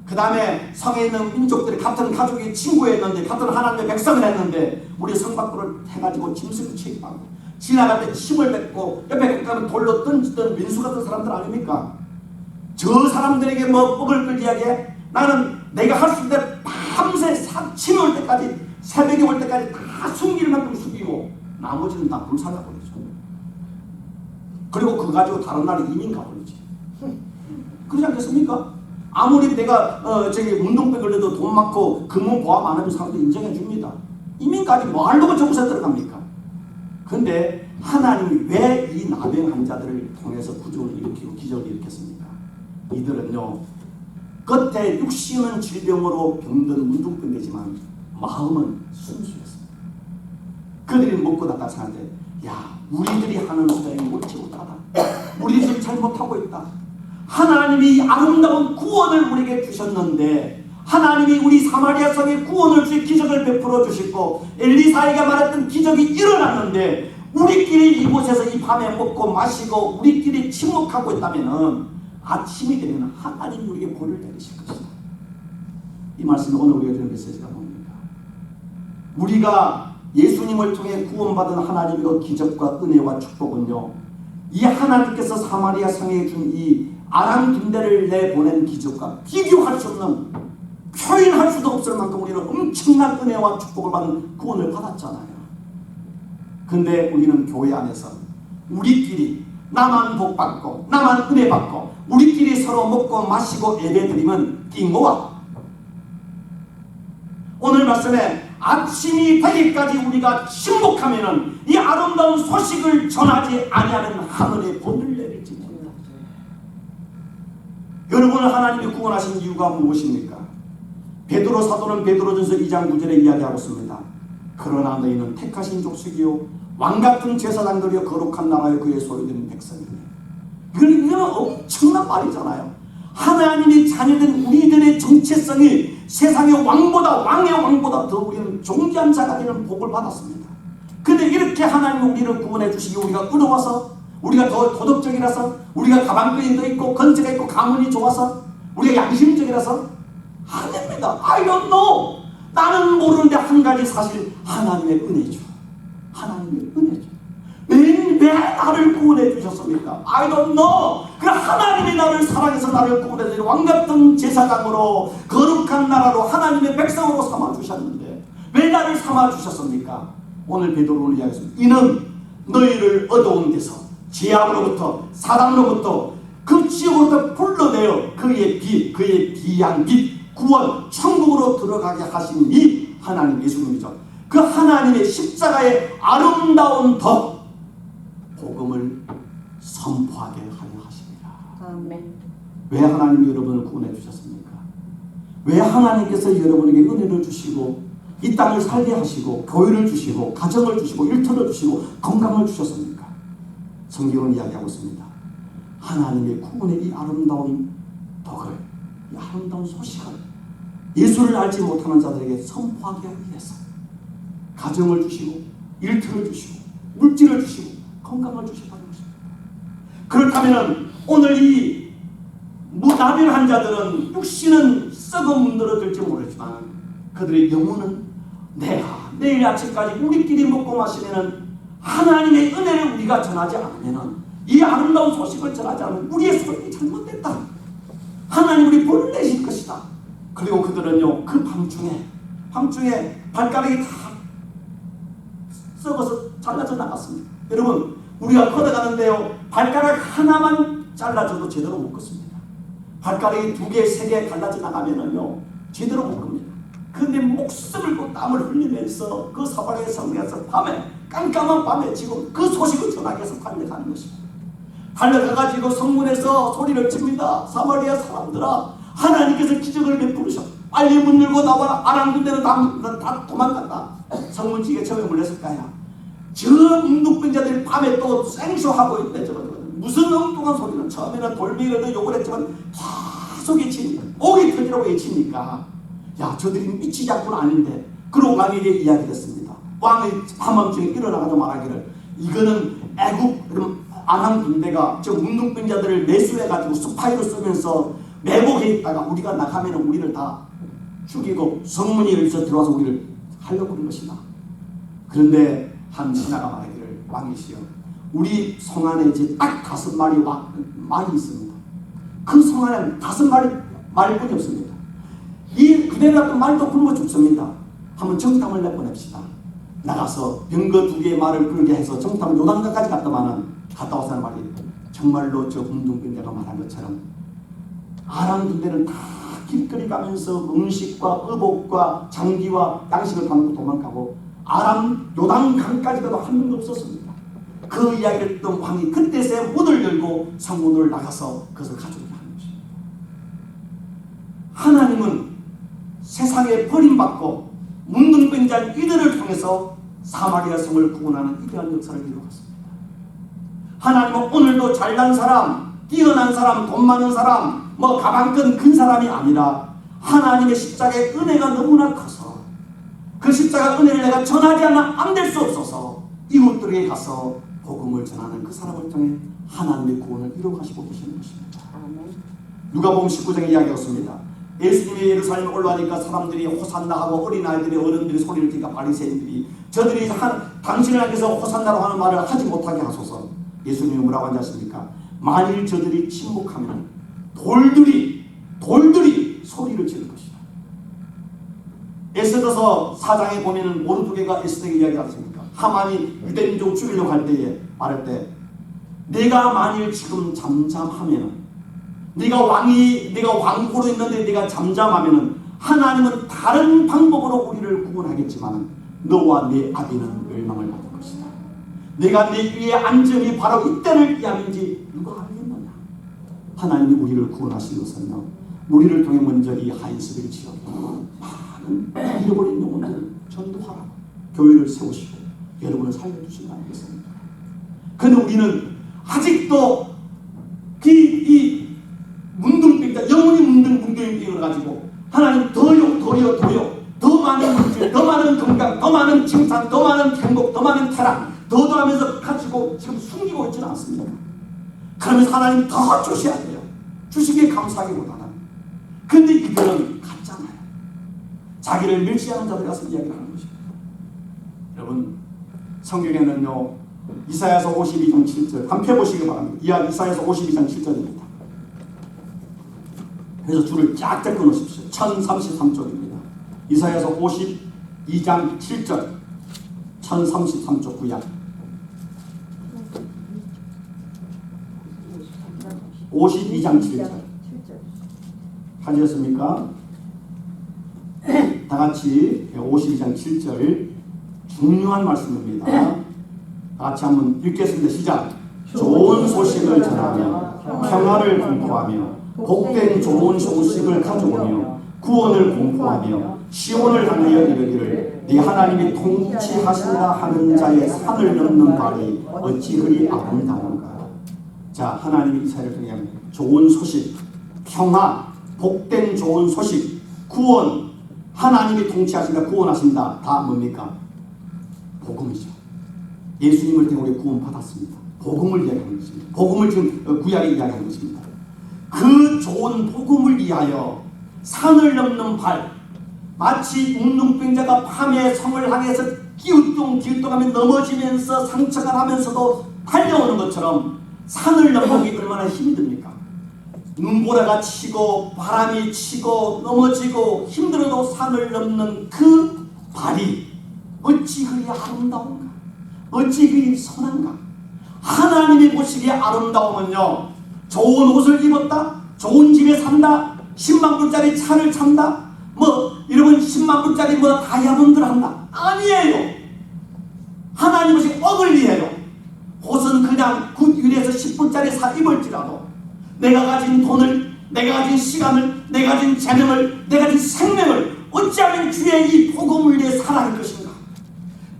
그 다음에 성에 있는 민족들이 같은 가족이 친구였는데 같은 하나님의 백성을 했는데 우리 성 밖으로 해가지고 짐승을 취급하고 지나갈 때 침을 뱉고 옆에 가면 돌로 던지던 민수 같은 사람들 아닙니까? 저 사람들에게 뭐 뻑을 끌기하게 나는 내가 할 수 있는 밤새 침이 올 때까지 새벽이 올 때까지 다 숨길 만큼 숨기고 나머지는 다 불살라버리죠. 그리고 그거 가지고 다른 나라에 이민 가버리지. 그러지 않겠습니까? 아무리 내가 문둥병 걸려도 돈 많고 금은 보험 안 하면 사람들 인정해 줍니다. 이민까지 뭐 하려고 저곳에 들어갑니까? 근데 하나님이 왜 이 나병 환자들을 통해서 구조를 일으키고 기적을 일으켰습니까? 이들은요 겉에 육신은 질병으로 병든 문둥병이지만 마음은 순수했습니다. 그들이 먹고 나타나는데 야 우리들이 하는 소행이 옳지 못하다. 우리들이 잘못하고 있다. 하나님이 아름다운 구원을 우리에게 주셨는데 하나님이 우리 사마리아 성에 구원을 주신 기적을 베풀어 주시고 엘리사에게 말했던 기적이 일어났는데 우리끼리 이곳에서 이 밤에 먹고 마시고 우리끼리 침묵하고 있다면 아침이 되면 하나님이 우리에게 벌을 내리실 것이다. 이 말씀이 오늘 우리가 드리는 메시지가 뭡니까? 우리가 예수님을 통해 구원받은 하나님의 기적과 은혜와 축복은요 이 하나님께서 사마리아 성에 준 이 아람 군대를 내보낸 기적과 비교할 수 없는 표현할 수도 없을 만큼 우리는 엄청난 은혜와 축복을 받은 구원을 받았잖아요. 근데 우리는 교회 안에서 우리끼리 나만 복받고 나만 은혜 받고 우리끼리 서로 먹고 마시고 예배드리면 띵고와 오늘 말씀에 아침이 되기까지 우리가 침묵하면은 이 아름다운 소식을 전하지 아니하는 하늘의 본을 내릴지 모른다. 여러분을 하나님이 구원하신 이유가 무엇입니까? 베드로 사도는 베드로전서 2장 9절에 이야기하고 있습니다. 그러나 너희는 택하신 족속이요 왕같은 제사장들이여 거룩한 나라여 그의 소유된 백성이니. 이건 엄청난 말이잖아요. 하나님이 자녀된 우리들의 정체성이 세상의 왕보다 왕의 왕보다 더 우리는 존귀한 자가 되는 복을 받았습니다. 근데 이렇게 하나님이 우리를 구원해 주시기 우리가 의로워서 우리가 더 도덕적이라서 우리가 가방끈이 더 있고 건재가 있고 가문이 좋아서 우리가 양심적이라서 아닙니다. I don't know. 나는 모르는데 한 가지 사실 하나님의 은혜죠. 하나님의 은혜죠. 왜 나를 구원해 주셨습니까? I don't know. 그 하나님이 나를 사랑해서 나를 구원해 주신 왕같은 제사장으로 거룩한 나라로 하나님의 백성으로 삼아 주셨는데 왜 나를 삼아 주셨습니까? 오늘 베드로는 이야기했습니다. 이는 너희를 어두운 데서 죄악으로부터 사단으로부터 그 지옥으로부터 불러내어 그의 빛, 그의 귀한 빛, 구원, 천국으로 들어가게 하신 이 하나님 예수님이죠. 그 하나님의 십자가의 아름다운 덕 복음을 선포하게 하려 하십니다. 아멘. 왜 하나님이 여러분을 구원해 주셨습니까? 왜 하나님께서 여러분에게 은혜를 주시고 이 땅을 살게 하시고 교회를 주시고 가정을 주시고 일터를 주시고 건강을 주셨습니까? 성경은 이야기하고 있습니다. 하나님의 구원의 이 아름다운 덕을, 이 아름다운 소식을 예수를 알지 못하는 자들에게 선포하기 위해서 가정을 주시고 일터를 주시고 물질을 주시고 건강을 주시다는 것입니다. 그렇다면 오늘 이 나병한 자들은 육신은 썩어 문드러질지 모르지만 그들의 영혼은 내일 아침까지 우리끼리 먹고 마시면은 하나님의 은혜를 우리가 전하지 않으면은 이 아름다운 소식을 전하지 않으면 우리의 소식이 잘못됐다. 하나님 우리 벌내실 것이다. 그리고 그들은요 그 밤중에 발가락이 다 썩어서 잘라져 나갔습니다. 여러분 우리가 걸어가는데요 발가락 하나만 잘라져도 제대로 못 걷습니다. 발가락이 2개, 3개 갈라져 나가면은요 제대로 못 겁니다. 근데 목숨을 고 땀을 흘리면서 그 사마리아 성에서 밤에 깜깜한 밤에 지금 그 소식을 전하기 위해서 달려가는 것입니다. 달려가가지고 성문에서 소리를 칩니다. 사마리아 사람들아, 하나님께서 기적을 베푸르셔. 빨리 문 열고 나와라. 아람 군대는 다 도망간다. 성문지게 처음에 몰렸을 거야. 저 문둥병자들이 밤에 또 생쇼하고 있대. 무슨 엉뚱한 소리는 처음에는 돌멩이라도 욕을 했지만 계속 외치니까 목이 터지라고 외치니까 야 저들이 미치지 않고는 아닌데 그러고 왕에게 이야기했습니다. 왕의 밤밤중에 일어나가서 말하기를 이거는 애국 아람 군대가 저 문둥병자들을 매수해가지고 스파이로 쓰면서 매복해 있다가 우리가 나가면 우리를 다 죽이고 성문이 열서 들어와서 우리를 하려고 그런 것이다. 그런데 한 신하가 말하기를 왕이시여 우리 성 안에 이제 딱 5마리 말이 있습니다. 그 성 안에 5마리 말뿐이 없습니다. 이 그대로 놨던 말도 굶어 죽습니다. 한번 정탐을 내보냅시다. 나가서 병거 2개의 말을 끌게 해서 정탐 요단강까지 갔다 와서 하는 말이 정말로 저 문둥병자가 말한 것처럼 아람 군대는 다 길거리 가면서 음식과 의복과 장비와 양식을 담고 도망가고 아람 요단강까지 가도 한 명도 없었습니다. 그 이야기를 듣던 왕이 그때서야 문을 열고 성문을 나가서 그것을 가져오게 하는 것입니다. 하나님은 세상에 버림받고 문둥병자인 이들을 통해서 사마리아 성을 구원하는 위대한 역사를 이루었습니다. 하나님은 오늘도 잘난 사람, 뛰어난 사람, 돈 많은 사람, 가방끈 큰 사람이 아니라 하나님의 십자가의 은혜가 너무나 커서 그 십자가 은혜를 내가 전하지 않으면 안 될 수 없어서 이웃들에게 가서 복음을 전하는 그 사람을 통해 하나님의 구원을 이루어가시고 계시는 것입니다. 누가복음 19장에 이야기했습니다. 예수님이 예루살렘에 올라가니까 사람들이 호산나 하고 어린아이들이 어른들이 소리를 지니까 바리새인들이 저들이 당신을 향해서 호산나라고 하는 말을 하지 못하게 하소서. 예수님이 뭐라고 하지 않습니까? 만일 저들이 침묵하면 돌들이 소리를 지를 것이다. 에스더서 4장에 보면은 모르드게가 에스더에게 이야기하지 않습니까? 하만이 유대민족을 죽이려고 할 때에 말할 때 내가 만일 지금 잠잠하면 네가 왕고로 있는데 네가 잠잠하면은 하나님은 다른 방법으로 우리를 구원하겠지만 너와 네 아비는 멸망을 받을 것이다. 내가 네 위에 앉음이 바로 이때를 위함인지 누가 알겠느냐. 하나님이 우리를 구원하신 것은요 우리를 통해 먼저 이 하인스를 지어서 많은 잃어버린 영혼들을 전도하라 교회를 세우시고 여러분을 살려주신 거 아니겠습니까? 그런데 우리는 아직도 이 문둥병자 영혼이 문둥병을 가지고 하나님 더요 더 많은 물질, 더 많은 건강, 더 많은 칭찬, 더 많은 행복, 더 많은 태랑 더하면서 가지고 지금 숨기고 있지는 않습니다. 그러면서 하나님 더 주셔야 돼요. 주시기에 감사하기보다는. 근데 이들은 갔잖아요. 자기를 멸시하는 자들 가서 이야기를 하는 것입니다. 여러분 성경에는요 이사야서 52장 7절 함께 보시기 바랍니다. 이사야서 52장 7절입니다. 그래서 줄을 쫙쫙 끊으십시오. 1033쪽입니다. 이사야서 52장 7절 1033쪽 구약 52장 7절 하셨습니까? 다같이 52장 7절 중요한 말씀입니다. 다같이 한번 읽겠습니다. 시작. 좋은 소식을 전하며 평화를 공포하며 복된 좋은 소식을 가져오며 구원을 공포하며 시온을 향하여 이르기를 네 하나님이 통치하신다 하는 자의 산을 넘는 발이 어찌 그리 아름다운가. 자, 하나님이 이스라엘을 통해 좋은 소식, 평화, 복된 좋은 소식, 구원, 하나님이 통치하신다, 구원하신다. 다 뭡니까? 복음이죠. 예수님을 통해 우리 구원 받았습니다. 복음을 이야기하는 것입니다. 복음을 지금 구약에 이야기하는 것입니다. 그 좋은 복음을 위하여 산을 넘는 발, 마치 문둥병자가 밤에 성을 향해서 기우뚱하며 넘어지면서 상처가 나면서도 달려오는 것처럼 산을 넘는 게 얼마나 힘이 듭니까? 눈보라가 치고 바람이 치고 넘어지고 힘들어도 산을 넘는 그 발이 어찌 그리 아름다운가, 어찌 그리 선한가. 하나님이 보시기에 아름다움은요, 좋은 옷을 입었다, 좋은 집에 산다, 10만 불짜리 차를 찬다, 여러분 10만 불짜리 다이아몬드를 한다, 아니에요. 하나님 보시기에 어글리해요. 옷은 그냥 굿율에서 10불짜리 사 입을지라도 내가 가진 돈을, 내가 가진 시간을, 내가 가진 재능을, 내가 가진 생명을 어찌하면 주의 이 복음을 위해 살아갈 것인가.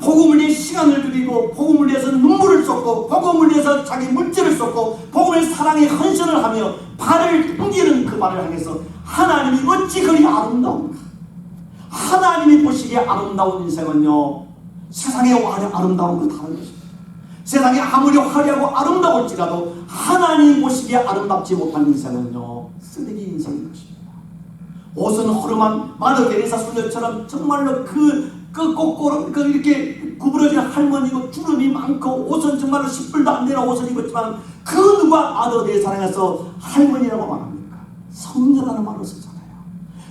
복음을 위해 시간을 드리고, 복음을 위해서 눈물을 쏟고, 복음을 위해서 자기 물질을 쏟고, 복음을 사랑에 헌신을 하며 발을 당기는 그 발을 향해서 하나님이 어찌 그리 아름다운가. 하나님이 보시기에 아름다운 인생은요, 세상에 아름다운 건 다른 것입니다. 세상에 아무리 화려하고 아름다울지라도 하나님 보시기에 아름답지 못한 인생은요, 쓰레기 인생인 것입니다. 옷은 허름한 마더 데레사 수녀처럼 정말로 거꾸로 이렇게 구부러진 할머니고 주름이 많고, 옷은 정말로 10불도 안 되는 옷을 입었지만 그 누가 마더 데레사를 해서 할머니라고 말합니까? 성녀라는 말을 쓰잖아요.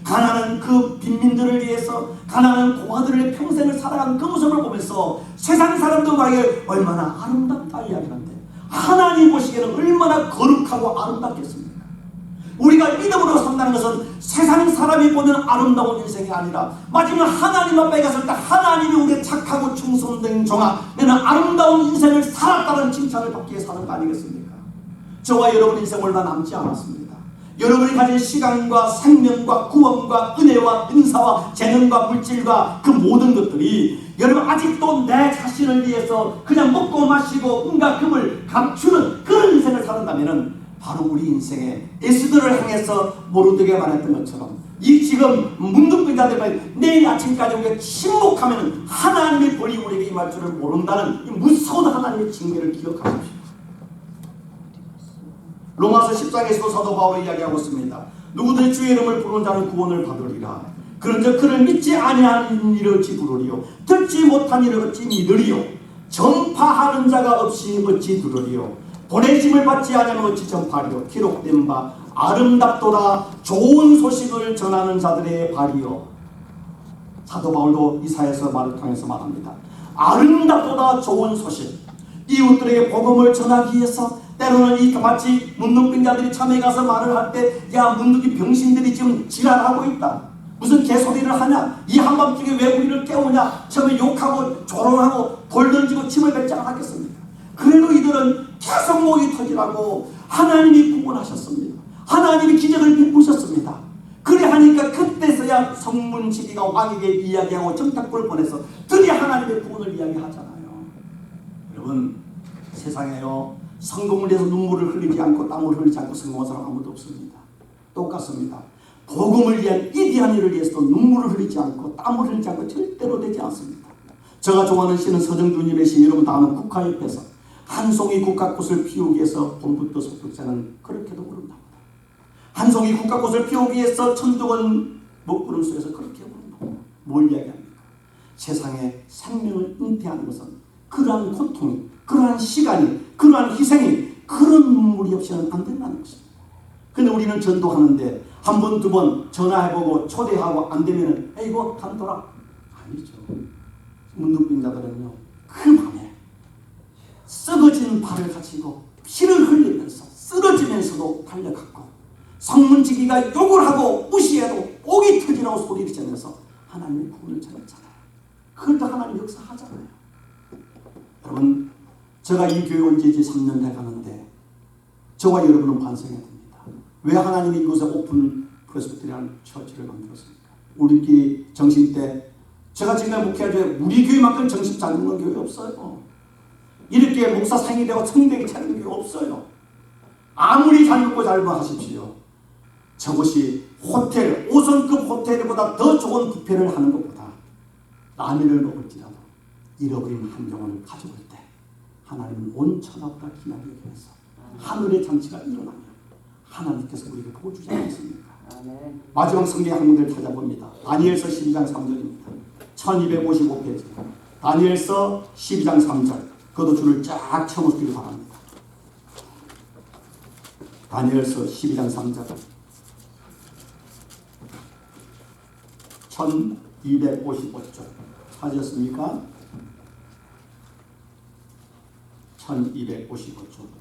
가난한 그 빈민들을 위해서, 가난한 고아들의 평생을 살아간 그 모습을 보면서 세상 사람들에게 얼마나 아름답다 이야기하는데, 하나님 보시기에는 얼마나 거룩하고 아름답겠습니까? 우리가 믿음으로 산다는 것은 세상 사람이 보는 아름다운 인생이 아니라 마지막 하나님 앞에 갔을 때 하나님이 우리의 착하고 충성된 종아, 너는 아름다운 인생을 살았다는 칭찬을 받기 위해 사는 거 아니겠습니까? 저와 여러분 인생 얼마 남지 않았습니다. 여러분이 가진 시간과 생명과 구원과 은혜와 은사와 재능과 물질과 그 모든 것들이 여러분 아직도 내 자신을 위해서 그냥 먹고 마시고 온갖 금을 감추는 그런 인생을 살았다면, 바로 우리 인생의 에스더를 향해서 모르드게 말했던 것처럼 이 지금 문둥병 자들만 내일 아침까지 우리가 침묵하면 하나님의 벌이 우리에게 임할 줄을 모른다는 이 무서운 하나님의 징계를 기억하십시오. 로마서 10장에서도 사도 바울이 이야기하고 있습니다. 누구든 주의 이름을 부르는 자는 구원을 받으리라. 그런즉 그를 믿지 아니하는 이를 어찌 부르리요, 듣지 못한 이를 어찌 믿으리요, 전파하는 자가 없이 어찌 들으리요, 보내심을 받지 아니하면 어찌 전파하리요. 기록된 바 아름답도다 좋은 소식을 전하는 자들의 발이요. 사도 바울도 이사야서 말을 통해서 말합니다. 아름답도다 좋은 소식. 이웃들에게 복음을 전하기 위해서 때로는 이 마치 문둥병자들이 참에 가서 말을 할 때, 야 문둥이 병신들이 지금 지랄하고 있다, 무슨 개소리를 하냐, 이 한밤중에 왜 우리를 깨우냐, 처음에 욕하고 조롱하고 돌 던지고 침을 뱉지 않았겠습니까? 그래도 이들은 계속 목이 터지라고 하나님이 구원하셨습니다. 하나님이 기적을 베푸셨습니다. 그래 하니까 그때서야 성문지기가 왕에게 이야기하고 정탁불을 보내서 드디어 하나님의 구원을 이야기하잖아요. 여러분, 세상에요, 성공을 위해서 눈물을 흘리지 않고 땀을 흘리지 않고 성공한 사람 아무도 없습니다. 똑같습니다. 복음을 위한 이기한 일을 위해서도 눈물을 흘리지 않고 땀을 흘리지 않고 절대로 되지 않습니다. 제가 좋아하는 시는 서정주님의 시, 여러분 다 아는 국화잎에서 한 송이 국화꽃을 피우기 위해서 봄부터 속독자는 그렇게도 부른답니다. 한 송이 국화꽃을 피우기 위해서 천둥은 먹구름 속에서 그렇게 부른답니다. 뭘 이야기합니까? 세상에 생명을 잉태하는 것은 그러한 고통이, 그러한 시간이, 그러한 희생이, 그런 눈물이 없이는 안 된다는 것입니다. 근데 우리는 전도하는데 한 번, 두 번 전화해보고 초대하고 안 되면은 에이고 간도라, 아니죠. 문둥병자들은요, 그 밤에 썩어진 발을 가지고 피를 흘리면서 쓰러지면서도 달려갔고, 성문지기가 욕을 하고 무시해도 옥이 터지라고 소리를 지르면서 하나님의 구원을 전했잖아요. 그걸 또 하나님 역사하잖아요. 여러분, 제가 이 교회 온 지 3년 돼가는데 저와 여러분은 반성해야 됩니다. 왜 하나님이 이곳에 오픈 프레스비테리안 처치를 만들었습니까? 우리끼리 정신 때, 제가 지금 목회자에 우리 교회만큼 정신 잘 먹는 교회 없어요. 이렇게 목사 생일되고 청대기 차리는 교회 없어요. 아무리 잘 먹고 잘 하십시오. 저것이 호텔, 5성급 호텔보다 더 좋은 뷔페를 하는 것보다 라면을 먹을지라도 잃어버린 한 영혼을 가져올 때 하나님은 온 천하보다 귀하게 여기면서 하늘의 잔치가 일어나면 하나님께서 우리에게 보여주지 않겠습니까? 마지막 성경 한 군데를 찾아봅니다. 다니엘서 12장 3절입니다. 1255페이지. 다니엘서 12장 3절. 그것도 줄을 쫙 쳐놓기를 바랍니다. 다니엘서 12장 3절 1255쪽 찾으셨습니까? 1255쪽.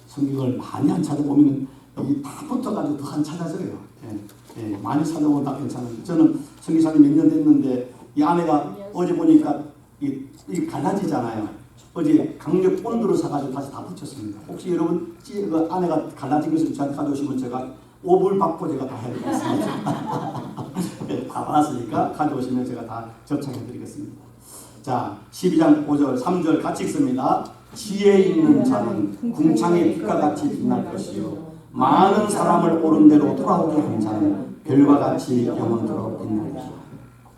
성경을 많이 안 찾아보면 여기 다 붙어가지고 더 안 찾아져요. 많이 찾아보면 다 괜찮은데, 저는 성기사님 몇 년 됐는데 이 아내가 어제 보니까 이 갈라지잖아요. 어제 강력 본드로 사가지고 다시 다 붙였습니다. 혹시 여러분 그 아내가 갈라진 것을 저한테 가져오시면 제가 오불 받고 제가 다 해드리겠습니다. 다 받았으니까 가져오시면 제가 다 접착해드리겠습니다. 자, 12장 5절 3절 같이 읽습니다. 지혜 있는 자는 궁창의 빛과 같이 빛날 것이요 많은 사람을 옳은 대로 돌아오게 하는 자는 별과 같이 영원토록 빛날 것이다.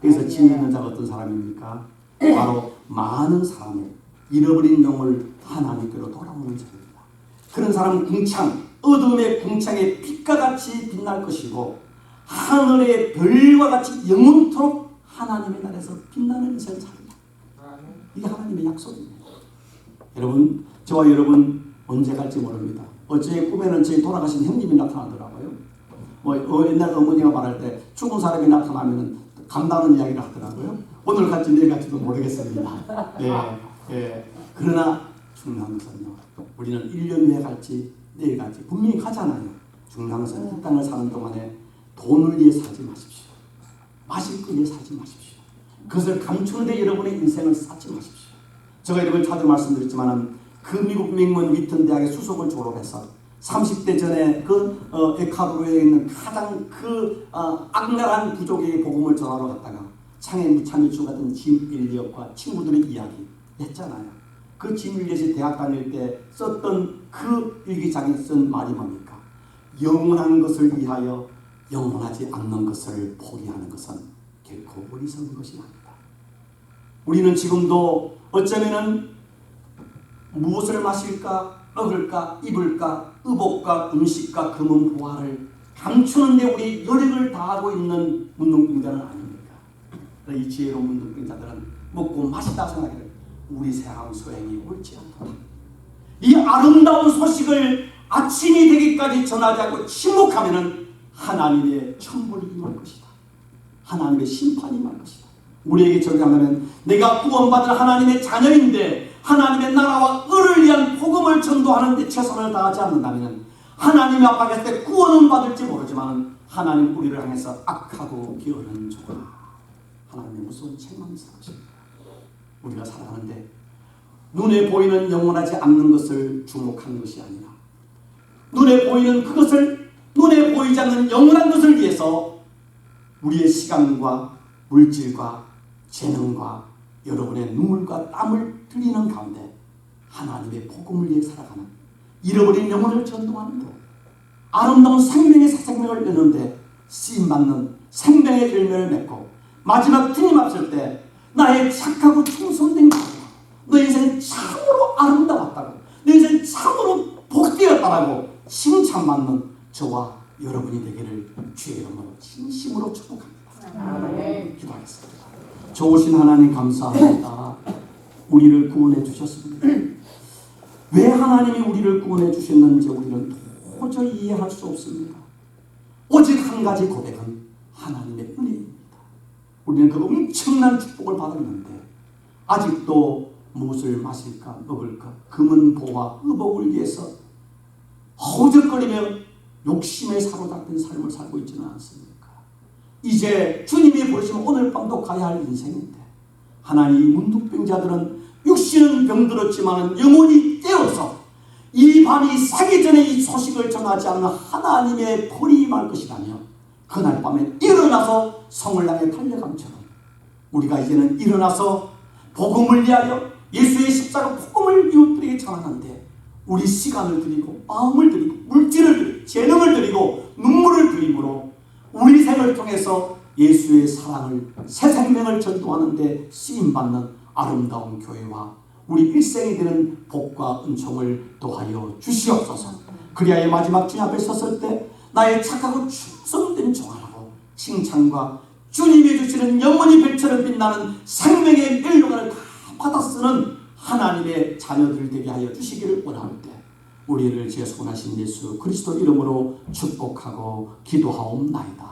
그래서 지혜 있는 자가 어떤 사람입니까? 바로 많은 사람을 잃어버린 영을 하나님께로 돌아오는 자입니다. 그런 사람은 궁창, 어둠의 궁창의 빛과 같이 빛날 것이고 하늘의 별과 같이 영원토록 하나님의 나라에서 빛나는 인생을 살다. 이게 하나님의 약속입니다. 여러분, 저와 여러분 언제 갈지 모릅니다. 어제 꿈에는 제 돌아가신 형님이 나타나더라고요. 옛날 어머니가 말할 때 죽은 사람이 나타나면 간다는 이야기를 하더라고요. 오늘 갈지 내일 갈지도 모르겠습니다. 그러나 중요한 것은요, 우리는 1년 후에 갈지 내일 갈지 분명히 가잖아요. 중요한 것은 이 땅을 사는 동안에 돈을 위해 살지 마십시오. 마실 것 위해 살지 마십시오. 그것을 감추는 데 여러분의 인생을 쌓지 마십시오. 제가 여러분 자주 말씀드렸지만 그 미국 명문 위튼 대학의 수석을 졸업해서 30대 전에 에콰도르에 있는 가장 악랄한 부족에게 복음을 전하러 갔다가 창에 무참히 죽었던 짐 일리엇과 친구들의 이야기 했잖아요. 그 짐 일리엇이 대학 다닐 때 썼던 그 일기장에 쓴 말이 뭡니까? 영원한 것을 위하여 영원하지 않는 것을 포기하는 것은 결코 어리석은 것이 아니다. 우리는 지금도 어쩌면은 무엇을 마실까, 먹을까, 입을까, 의복과 음식과 금은 보화를 감추는 데 우리 여력을 다하고 있는 문둥병자는 아닙니까? 이 지혜로운 문둥병자들은 먹고 마시다 생각해요. 우리 생활 소행이 옳지 않다. 이 아름다운 소식을 아침이 되기까지 전하지 않고 침묵하면은 하나님의 천벌이 임할 것이다. 하나님의 심판이 임할 것이다. 우리에게 적용하면 내가 구원받은 하나님의 자녀인데 하나님의 나라와 의를 위한 복음을 전도하는 데 최선을 다하지 않는다면 하나님의 앞에 갔을 때 구원은 받을지 모르지만 하나님 우리를 향해서 악하고 게으른 조가 하나님의 무서운 책망이 있을 것입니다. 우리가 살아가는데 눈에 보이는 영원하지 않는 것을 주목하는 것이 아니라 눈에 보이는 그것을, 눈에 보이지 않는 영원한 것을 위해서 우리의 시간과 물질과 재능과 여러분의 눈물과 땀을 흘리는 가운데 하나님의 복음을 위해 살아가는, 잃어버린 영혼을 전도하는 것, 아름다운 생명의 새 생명을 여는데 쓰임받는 생명의 열매를 맺고 마지막 주님 앞설 때 나의 착하고 충성된 자녀, 너 인생은 참으로 아름다웠다고, 너 인생은 참으로 복되었다라고 칭찬받는 저와 여러분이 되기를 주의 이름으로 진심으로 축복합니다. 기도하겠습니다. 좋으신 하나님 감사합니다. 우리를 구원해 주셨습니다. 왜 하나님이 우리를 구원해 주셨는지 우리는 도저히 이해할 수 없습니다. 오직 한 가지 고백은 하나님의 은혜입니다. 우리는 그 엄청난 축복을 받았는데 아직도 무엇을 마실까 먹을까 금은 보화 의복을 위해서 허우적거리며 욕심에 사로잡힌 삶을 살고 있지는 않습니까? 이제 주님이 부르시면 오늘 밤도 가야 할 인생인데 하나님, 문둥병자들은 육신은 병들었지만 영혼이 깨어서 이 밤이 새기 전에 이 소식을 전하지 않는 하나님의 벌이 임할 것이라며 그날 밤에 일어나서 성을 향해 달려감처럼 우리가 이제는 일어나서 복음을 위하여 예수의 십자가 복음을 이웃들에게 전하는데 우리 시간을 드리고 마음을 드리고 물질을 드리고 재능을 드리고 눈물을 드림으로 우리 생을 통해서 예수의 사랑을, 새 생명을 전도하는데 쓰임받는 아름다운 교회와 우리 일생이 되는 복과 은총을 더하여 주시옵소서. 그리하여 마지막 주님 앞에 섰을 때 나의 착하고 충성된 종아라고 칭찬과 주님이 주시는 영원히 별처럼 빛나는 생명의 멸류관을 다 받아 쓰는 하나님의 자녀들 되게 하여 주시기를 원하는데 우리를 제 소원하신 예수 그리스도 이름으로 축복하고 기도하옵나이다.